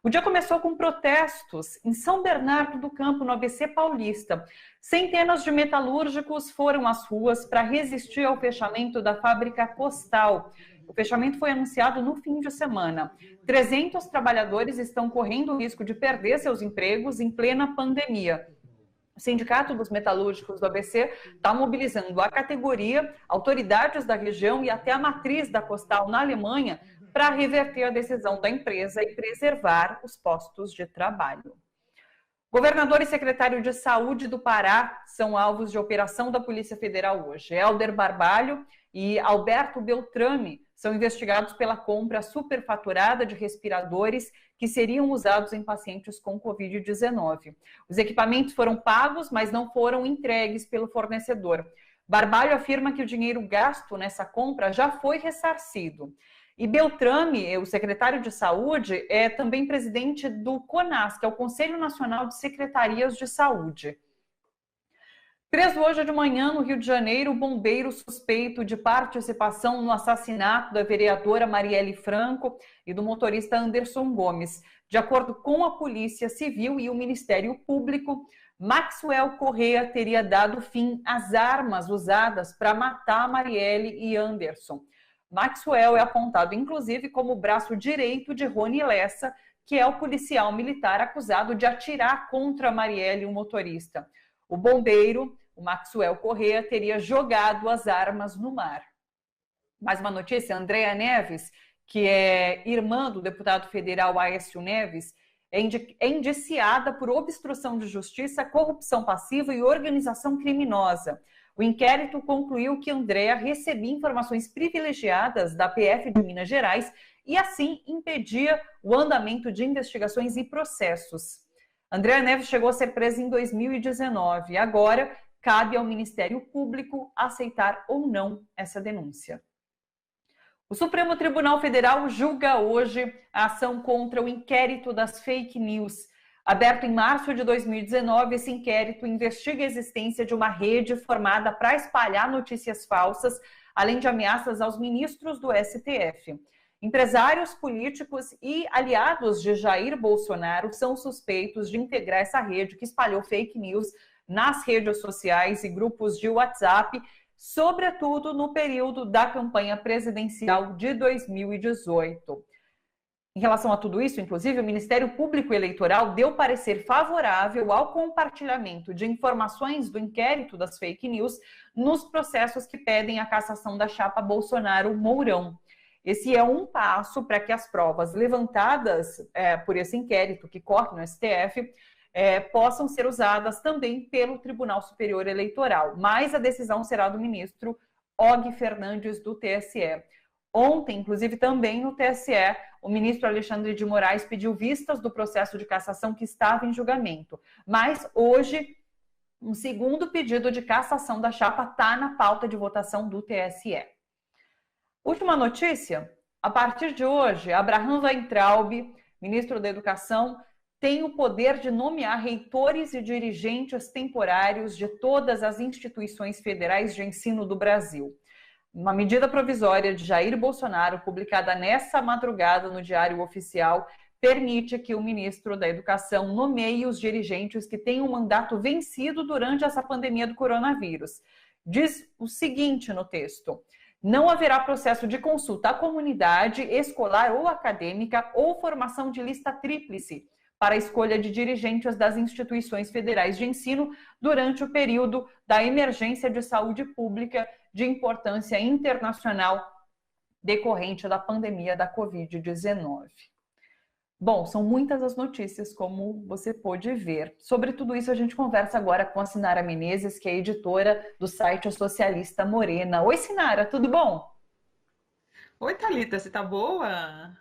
O dia começou com protestos em São Bernardo do Campo, no ABC Paulista. Centenas de metalúrgicos foram às ruas para resistir ao fechamento da fábrica Costal. O fechamento foi anunciado no fim de semana. 300 trabalhadores estão correndo o risco de perder seus empregos em plena pandemia. O Sindicato dos Metalúrgicos do ABC está mobilizando a categoria, autoridades da região e até a matriz da Costal na Alemanha para reverter a decisão da empresa e preservar os postos de trabalho. Governador e secretário de Saúde do Pará são alvos de operação da Polícia Federal hoje. Helder Barbalho e Alberto Beltrame são investigados pela compra superfaturada de respiradores que seriam usados em pacientes com Covid-19. Os equipamentos foram pagos, mas não foram entregues pelo fornecedor. Barbalho afirma que o dinheiro gasto nessa compra já foi ressarcido. E Beltrame, o secretário de Saúde, é também presidente do CONAS, que é o Conselho Nacional de Secretarias de Saúde. Preso hoje de manhã no Rio de Janeiro, o bombeiro suspeito de participação no assassinato da vereadora Marielle Franco e do motorista Anderson Gomes. De acordo com a Polícia Civil e o Ministério Público, Maxwell Correa teria dado fim às armas usadas para matar Marielle e Anderson. Maxwell é apontado, inclusive, como o braço direito de Rony Lessa, que é o policial militar acusado de atirar contra Marielle e o motorista. O bombeiro, o Maxwell Correa, teria jogado as armas no mar. Mais uma notícia, Andréa Neves, que é irmã do deputado federal Aécio Neves, é indiciada por obstrução de justiça, corrupção passiva e organização criminosa. O inquérito concluiu que Andréa recebia informações privilegiadas da PF de Minas Gerais e, assim, impedia o andamento de investigações e processos. Andréa Neves chegou a ser presa em 2019 e agora cabe ao Ministério Público aceitar ou não essa denúncia. O Supremo Tribunal Federal julga hoje a ação contra o inquérito das fake news. Aberto em março de 2019, esse inquérito investiga a existência de uma rede formada para espalhar notícias falsas, além de ameaças aos ministros do STF. Empresários, políticos e aliados de Jair Bolsonaro são suspeitos de integrar essa rede que espalhou fake news nas redes sociais e grupos de WhatsApp, sobretudo no período da campanha presidencial de 2018. Em relação a tudo isso, inclusive, o Ministério Público Eleitoral deu parecer favorável ao compartilhamento de informações do inquérito das fake news nos processos que pedem a cassação da chapa Bolsonaro-Mourão. Esse é um passo para que as provas levantadas por esse inquérito que corre no STF possam ser usadas também pelo Tribunal Superior Eleitoral. Mas a decisão será do ministro Og Fernandes, do TSE. Ontem, inclusive, também no TSE, o ministro Alexandre de Moraes pediu vistas do processo de cassação que estava em julgamento. Mas hoje, um segundo pedido de cassação da chapa está na pauta de votação do TSE. Última notícia, a partir de hoje, Abraham Weintraub, ministro da Educação, tem o poder de nomear reitores e dirigentes temporários de todas as instituições federais de ensino do Brasil. Uma medida provisória de Jair Bolsonaro, publicada nessa madrugada no Diário Oficial, permite que o ministro da Educação nomeie os dirigentes que têm um mandato vencido durante essa pandemia do coronavírus. Diz o seguinte no texto: não haverá processo de consulta à comunidade escolar ou acadêmica ou formação de lista tríplice para a escolha de dirigentes das instituições federais de ensino durante o período da emergência de saúde pública de importância internacional decorrente da pandemia da Covid-19. Bom, são muitas as notícias, como você pôde ver. Sobre tudo isso, a gente conversa agora com a Sinara Menezes, que é editora do site Socialista Morena. Oi, Sinara, tudo bom? Oi, Thalita, você tá boa?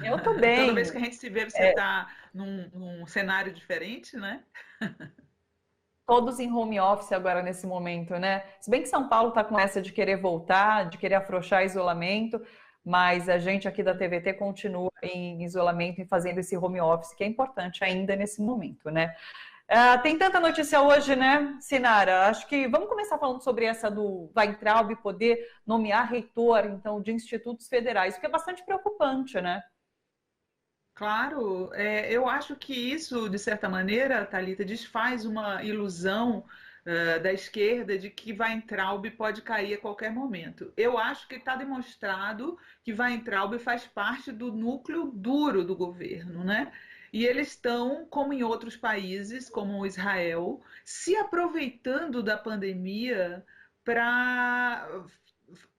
Eu tô bem. Toda vez que a gente se vê, você tá num cenário diferente, né? Todos em home office agora nesse momento, né? Se bem que São Paulo está com essa de querer voltar, de querer afrouxar isolamento, mas a gente aqui da TVT continua em isolamento e fazendo esse home office, que é importante ainda nesse momento, né? Tem tanta notícia hoje, né, Sinara? Acho que vamos começar falando sobre essa do Weintraub poder nomear reitor, então, de institutos federais, o que é bastante preocupante, né? Claro, eu acho que isso, de certa maneira, Thalita, desfaz uma ilusão da esquerda de que Weintraub pode cair a qualquer momento. Eu acho que está demonstrado que Weintraub faz parte do núcleo duro do governo, né? E eles estão, como em outros países, como Israel, se aproveitando da pandemia para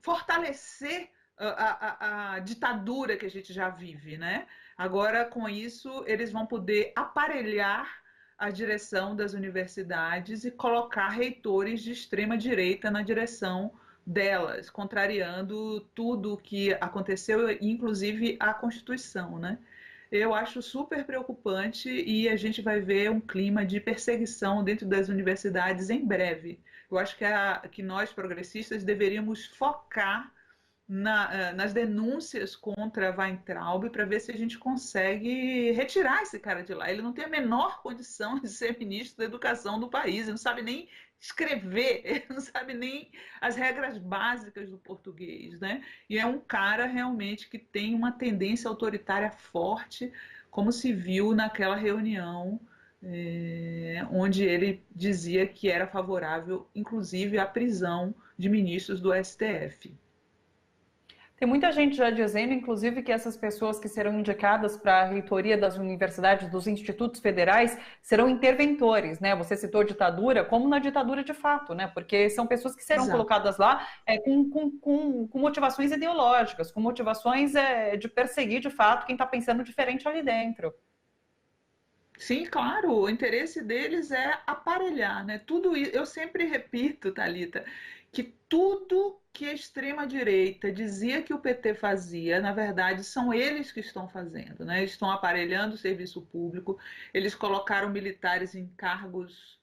fortalecer a ditadura que a gente já vive, né? Agora, com isso, eles vão poder aparelhar a direção das universidades e colocar reitores de extrema direita na direção delas, contrariando tudo o que aconteceu, inclusive a Constituição, né? Eu acho super preocupante e a gente vai ver um clima de perseguição dentro das universidades em breve. Eu acho que nós, progressistas, deveríamos focar nas denúncias contra Weintraub para ver se a gente consegue retirar esse cara de lá. Ele não tem a menor condição de ser ministro da educação do país, ele não sabe nem escrever, ele não sabe nem as regras básicas do português, né? E é um cara realmente que tem uma tendência autoritária forte, como se viu naquela reunião onde ele dizia que era favorável, inclusive, à prisão de ministros do STF. Tem muita gente já dizendo, inclusive, que essas pessoas que serão indicadas para a reitoria das universidades, dos institutos federais, serão interventores, né? Você citou ditadura, como na ditadura de fato, né? Porque são pessoas que serão Exato. colocadas lá com motivações ideológicas, com motivações de perseguir, de fato, quem está pensando diferente ali dentro. Sim, claro, o interesse deles é aparelhar, né? Tudo isso, eu sempre repito, Thalita, que tudo que a extrema-direita dizia que o PT fazia, na verdade, são eles que estão fazendo, né? Eles estão aparelhando o serviço público, eles colocaram militares em cargos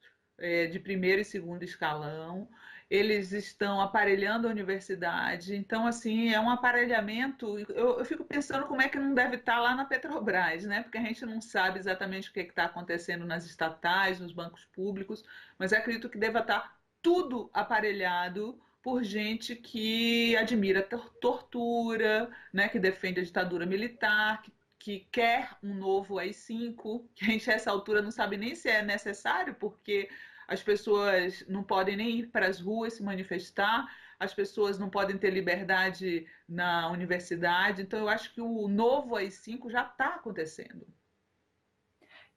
de primeiro e segundo escalão, eles estão aparelhando a universidade. Então, assim, é um aparelhamento. Eu fico pensando como é que não deve estar lá na Petrobras, né? Porque a gente não sabe exatamente o que está acontecendo nas estatais, nos bancos públicos, mas acredito que deva estar tudo aparelhado por gente que admira tortura, né? Que defende a ditadura militar, que quer um novo AI-5, que a gente a essa altura não sabe nem se é necessário, porque as pessoas não podem nem ir para as ruas se manifestar, as pessoas não podem ter liberdade na universidade. Então, eu acho que o novo AI-5 já está acontecendo.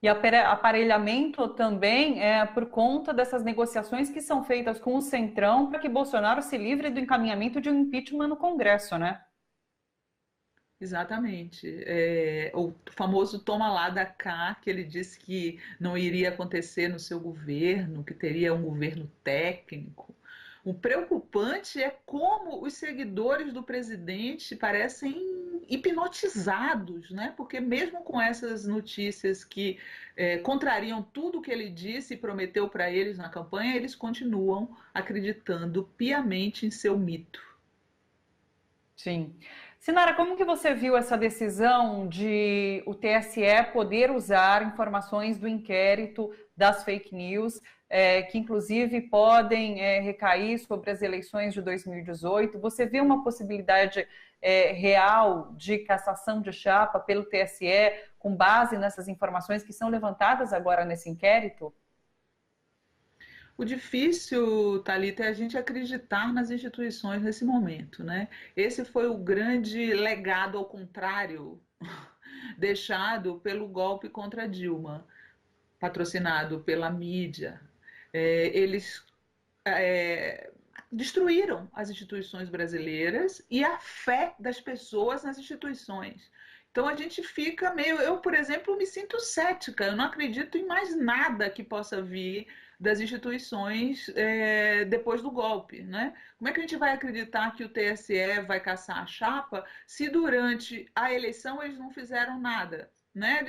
E aparelhamento também é por conta dessas negociações que são feitas com o Centrão para que Bolsonaro se livre do encaminhamento de um impeachment no Congresso, né? Exatamente. O famoso toma lá da cá, que ele disse que não iria acontecer no seu governo, que teria um governo técnico. O preocupante é como os seguidores do presidente parecem hipnotizados, né? Porque mesmo com essas notícias que contrariam tudo o que ele disse e prometeu para eles na campanha, eles continuam acreditando piamente em seu mito. Sim. Sinara, como que você viu essa decisão de o TSE poder usar informações do inquérito das fake news, que inclusive podem recair sobre as eleições de 2018? Você vê uma possibilidade real de cassação de chapa pelo TSE com base nessas informações que são levantadas agora nesse inquérito? O difícil, Thalita, é a gente acreditar nas instituições nesse momento, né? Esse foi o grande legado ao contrário deixado pelo golpe contra Dilma, patrocinado pela mídia. Eles destruíram as instituições brasileiras e a fé das pessoas nas instituições. Então a gente fica meio. Eu, por exemplo, me sinto cética, eu não acredito em mais nada que possa vir das instituições depois do golpe. Né? Como é que a gente vai acreditar que o TSE vai caçar a chapa se durante a eleição eles não fizeram nada? Né?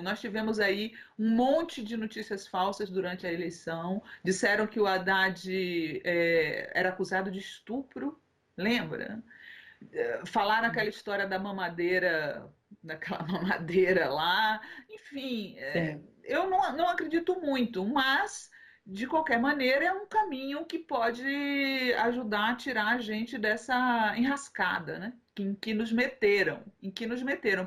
Nós tivemos aí um monte de notícias falsas durante a eleição. Disseram que o Haddad era acusado de estupro, lembra? Falaram aquela história da mamadeira, daquela mamadeira lá. Enfim, Sim. eu não acredito muito, mas de qualquer maneira é um caminho que pode ajudar a tirar a gente dessa enrascada, né? Em que nos meteram,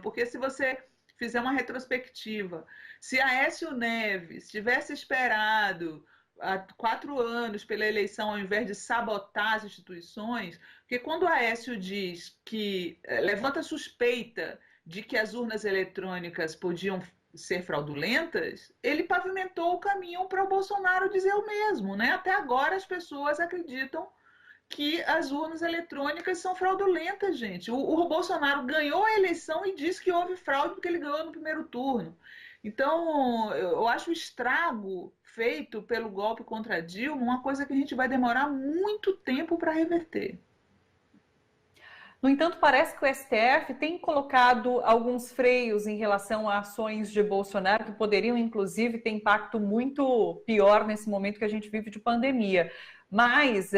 porque se você fizer uma retrospectiva, se Aécio Neves tivesse esperado há 4 anos pela eleição, ao invés de sabotar as instituições, porque quando o Aécio diz que levanta suspeita de que as urnas eletrônicas podiam ser fraudulentas, ele pavimentou o caminho para o Bolsonaro dizer o mesmo, né? Até agora as pessoas acreditam que as urnas eletrônicas são fraudulentas, gente. O Bolsonaro ganhou a eleição e disse que houve fraude porque ele ganhou no primeiro turno. Então, eu acho o estrago feito pelo golpe contra Dilma uma coisa que a gente vai demorar muito tempo para reverter. No entanto, parece que o STF tem colocado alguns freios em relação a ações de Bolsonaro que poderiam, inclusive, ter impacto muito pior nesse momento que a gente vive de pandemia. Mas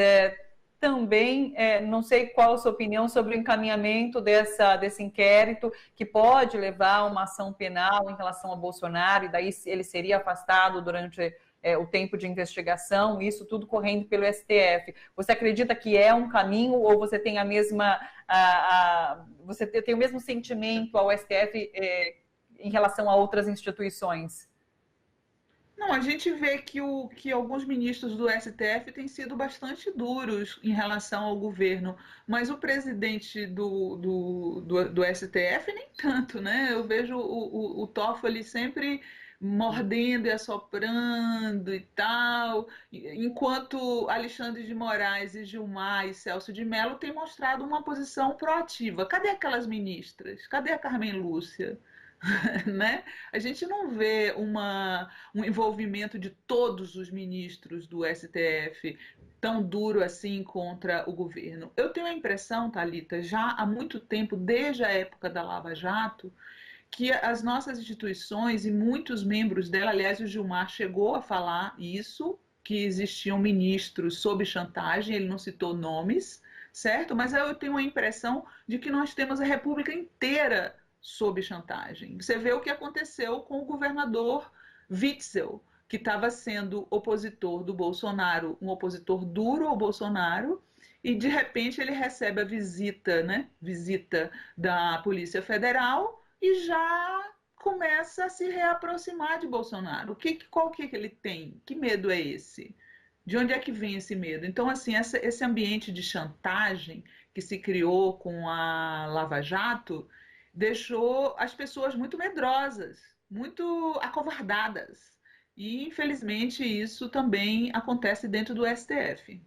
também não sei qual a sua opinião sobre o encaminhamento desse inquérito que pode levar a uma ação penal em relação a Bolsonaro, e daí ele seria afastado durante o tempo de investigação, isso tudo correndo pelo STF. Você acredita que é um caminho ou você tem você tem o mesmo sentimento ao STF em relação a outras instituições? Não, a gente vê que alguns ministros do STF têm sido bastante duros em relação ao governo, mas o presidente do STF nem tanto, né? Eu vejo o Toffoli sempre mordendo e assoprando e tal, enquanto Alexandre de Moraes e Gilmar e Celso de Mello têm mostrado uma posição proativa. Cadê aquelas ministras? Cadê a Carmen Lúcia? Né? A gente não vê um envolvimento de todos os ministros do STF tão duro assim contra o governo. Eu tenho a impressão, Thalita, já há muito tempo, desde a época da Lava Jato, que as nossas instituições e muitos membros dela, aliás, o Gilmar chegou a falar isso, que existiam ministros sob chantagem, ele não citou nomes, certo? Mas eu tenho a impressão de que nós temos a República inteira sob chantagem. Você vê o que aconteceu com o governador Witzel, que estava sendo opositor do Bolsonaro, um opositor duro ao Bolsonaro, e de repente ele recebe a visita, né? Visita da Polícia Federal e já começa a se reaproximar de Bolsonaro. Qual que ele tem? Que medo é esse? De onde é que vem esse medo? Então, assim, esse ambiente de chantagem que se criou com a Lava Jato deixou as pessoas muito medrosas, muito acovardadas. E, infelizmente, isso também acontece dentro do STF.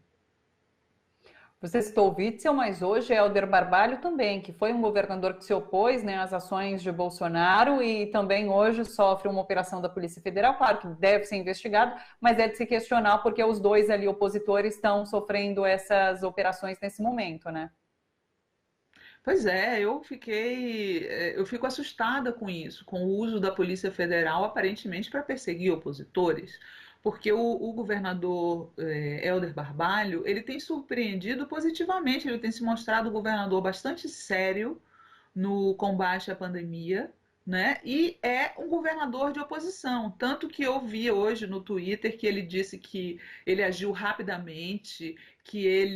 Você citou o Witzel, mas hoje é Helder Barbalho também, que foi um governador que se opôs, né, às ações de Bolsonaro e também hoje sofre uma operação da Polícia Federal, claro que deve ser investigado, mas é de se questionar porque os dois ali opositores estão sofrendo essas operações nesse momento, né? Pois é, eu fico assustada com isso, com o uso da Polícia Federal aparentemente para perseguir opositores, porque o governador Helder Barbalho, ele tem surpreendido positivamente, ele tem se mostrado um governador bastante sério no combate à pandemia, né? E é um governador de oposição. Tanto que eu vi hoje no Twitter que ele disse que ele agiu rapidamente, que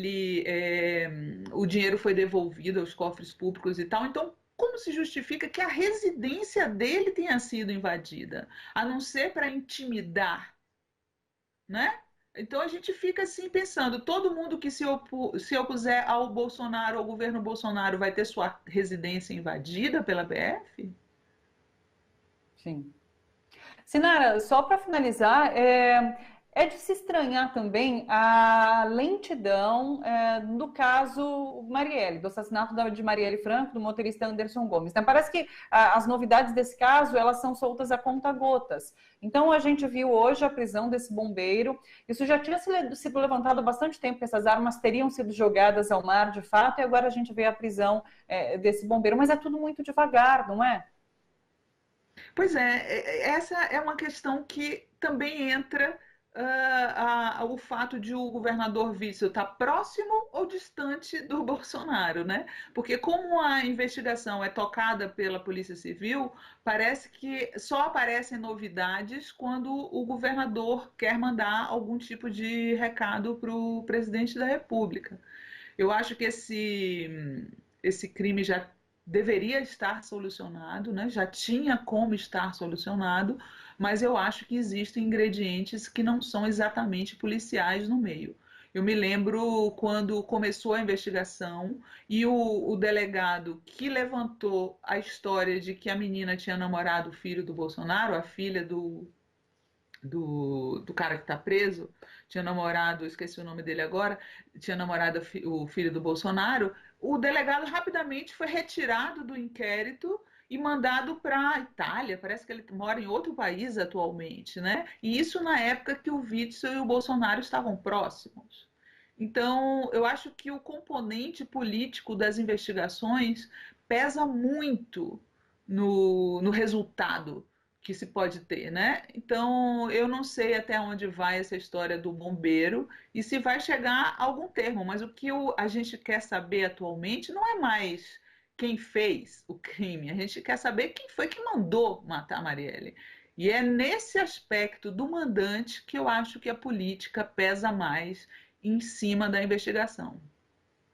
o dinheiro foi devolvido aos cofres públicos e tal. Então, como se justifica que a residência dele tenha sido invadida, a não ser para intimidar, né? Então a gente fica assim pensando, todo mundo que se opuser ao Bolsonaro, ao governo Bolsonaro, vai ter sua residência invadida pela BF? Sim. Sinara, só para finalizar, é de se estranhar também a lentidão do caso Marielle, do assassinato de Marielle Franco, do motorista Anderson Gomes. Então, parece que as novidades desse caso, elas são soltas a conta-gotas. Então, a gente viu hoje a prisão desse bombeiro. Isso já tinha sido levantado há bastante tempo, que essas armas teriam sido jogadas ao mar, de fato, e agora a gente vê a prisão desse bombeiro. Mas é tudo muito devagar, não é? Pois é, essa é uma questão que também entra o fato de o governador Witzel estar próximo ou distante do Bolsonaro, né? Porque como a investigação é tocada pela Polícia Civil, parece que só aparecem novidades quando o governador quer mandar algum tipo de recado para o presidente da República. Eu acho que esse crime já deveria estar solucionado, né? Já tinha como estar solucionado, mas eu acho que existem ingredientes que não são exatamente policiais no meio. Eu me lembro quando começou a investigação e o delegado que levantou a história de que a menina tinha namorado o filho do Bolsonaro, a filha do cara que está preso, tinha namorado, esqueci o nome dele agora, tinha namorado o filho do Bolsonaro, o delegado rapidamente foi retirado do inquérito e mandado para a Itália, parece que ele mora em outro país atualmente, né? E isso na época que o Witzel e o Bolsonaro estavam próximos. Então, eu acho que o componente político das investigações pesa muito no resultado que se pode ter, né? Então, eu não sei até onde vai essa história do bombeiro e se vai chegar a algum termo, mas o que a gente quer saber atualmente não é mais quem fez o crime, a gente quer saber quem foi que mandou matar a Marielle. E é nesse aspecto do mandante que eu acho que a política pesa mais em cima da investigação.